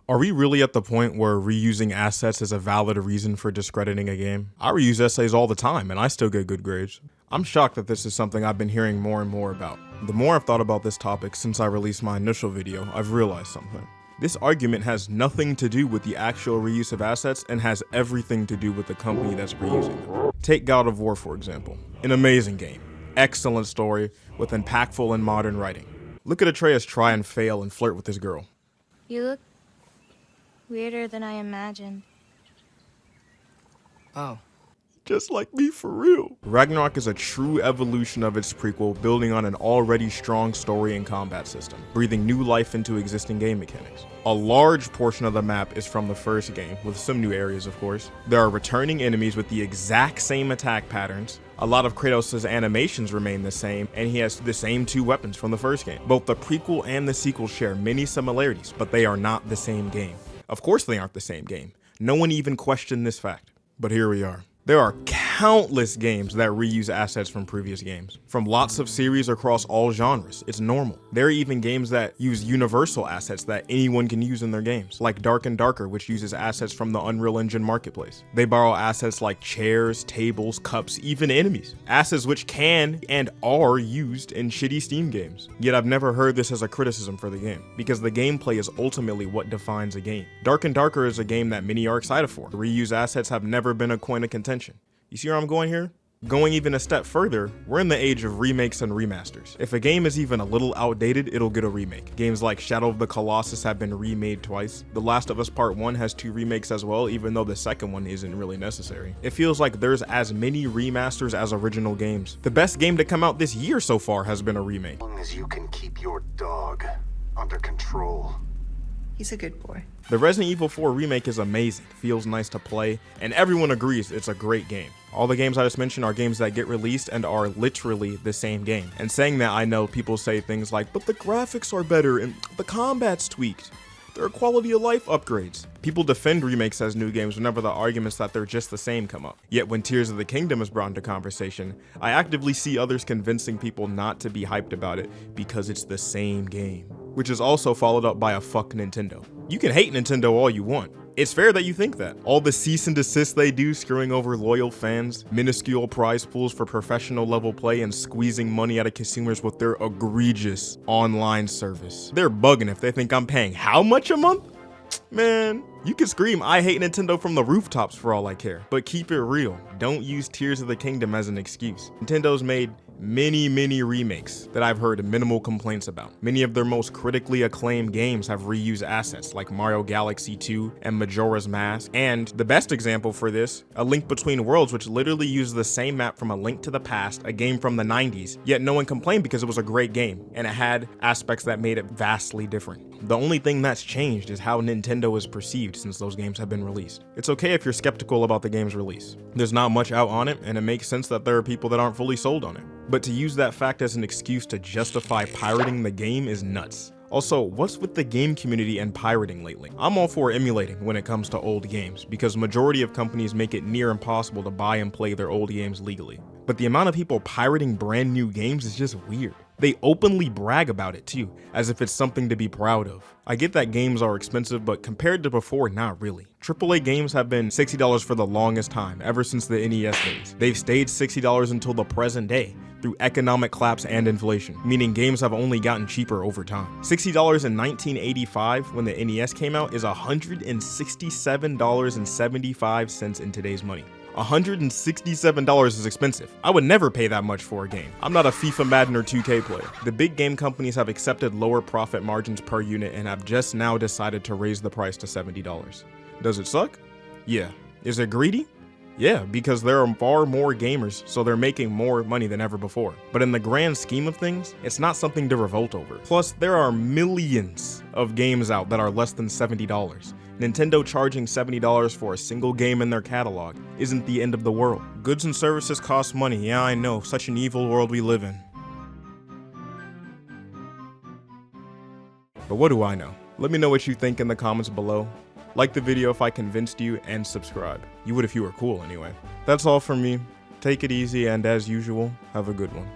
Are we really at the point where reusing assets is a valid reason for discrediting a game? I reuse essays all the time and I still get good grades. I'm shocked that this is something I've been hearing more and more about. The more I've thought about this topic since I released my initial video, I've realized something. This argument has nothing to do with the actual reuse of assets and has everything to do with the company that's reusing them. Take God of War for example. An amazing game. Excellent story with impactful and modern writing. Look at Atreus try and fail and flirt with his girl. You look weirder than I imagined. Oh. Just like me for real. Ragnarok is a true evolution of its prequel, building on an already strong story and combat system, breathing new life into existing game mechanics. A large portion of the map is from the first game, with some new areas of course. There are returning enemies with the exact same attack patterns. A lot of Kratos' animations remain the same, and he has the same two weapons from the first game. Both the prequel and the sequel share many similarities, but they are not the same game. Of course they aren't the same game. No one even questioned this fact. But here we are. There are countless games that reuse assets from previous games. From lots of series across all genres, it's normal. There are even games that use universal assets that anyone can use in their games, like Dark and Darker, which uses assets from the Unreal Engine marketplace. They borrow assets like chairs, tables, cups, even enemies. Assets which can and are used in shitty Steam games. Yet I've never heard this as a criticism for the game, because the gameplay is ultimately what defines a game. Dark and Darker is a game that many are excited for. Reuse assets have never been a coin of contention. You see where I'm going here? Going even a step further, we're in the age of remakes and remasters. If a game is even a little outdated, it'll get a remake. Games like Shadow of the Colossus have been remade twice. The Last of Us Part 1 has 2 remakes as well, even though the second one isn't really necessary. It feels like there's as many remasters as original games. The best game to come out this year so far has been a remake. As long as you can keep your dog under control. He's a good boy. The Resident Evil 4 remake is amazing, feels nice to play, and everyone agrees it's a great game. All the games I just mentioned are games that get released and are literally the same game. And saying that, I know people say things like, but the graphics are better and the combat's tweaked. There are quality of life upgrades. People defend remakes as new games whenever the arguments that they're just the same come up. Yet when Tears of the Kingdom is brought into conversation, I actively see others convincing people not to be hyped about it because it's the same game. Which is also followed up by a fuck Nintendo. You can hate Nintendo all you want. It's fair that you think that. All the cease and desist they do, screwing over loyal fans, minuscule prize pools for professional level play, and squeezing money out of consumers with their egregious online service. They're bugging if they think I'm paying how much a month? Man, you can scream I hate Nintendo from the rooftops for all I care, but keep it real. Don't use Tears of the Kingdom as an excuse. Nintendo's made many remakes that I've heard minimal complaints about. Many of their most critically acclaimed games have reused assets like Mario Galaxy 2 and Majora's Mask, and the best example for this, A Link Between Worlds, which literally used the same map from A Link to the Past, a game from the 90s, yet no one complained because it was a great game, and it had aspects that made it vastly different. The only thing that's changed is how Nintendo is perceived since those games have been released. It's okay if you're skeptical about the game's release. There's not much out on it, and it makes sense that there are people that aren't fully sold on it. But to use that fact as an excuse to justify pirating the game is nuts. Also, what's with the game community and pirating lately? I'm all for emulating when it comes to old games, because majority of companies make it near impossible to buy and play their old games legally. But the amount of people pirating brand new games is just weird. They openly brag about it too, as if it's something to be proud of. I get that games are expensive, but compared to before, not really. AAA games have been $60 for the longest time, ever since the NES days. They've stayed $60 until the present day, through economic collapse and inflation, meaning games have only gotten cheaper over time. $60 in 1985, when the NES came out, is $167.75 in today's money. $167 is expensive. I would never pay that much for a game. I'm not a FIFA, Madden, or 2K player. The big game companies have accepted lower profit margins per unit and have just now decided to raise the price to $70. Does it suck? Yeah. Is it greedy? Yeah, because there are far more gamers, so they're making more money than ever before. But in the grand scheme of things, it's not something to revolt over. Plus, there are millions of games out that are less than $70. Nintendo charging $70 for a single game in their catalog isn't the end of the world. Goods and services cost money, yeah I know, such an evil world we live in. But what do I know? Let me know what you think in the comments below. Like the video if I convinced you, and subscribe. You would if you were cool anyway. That's all from me. Take it easy, and as usual, have a good one.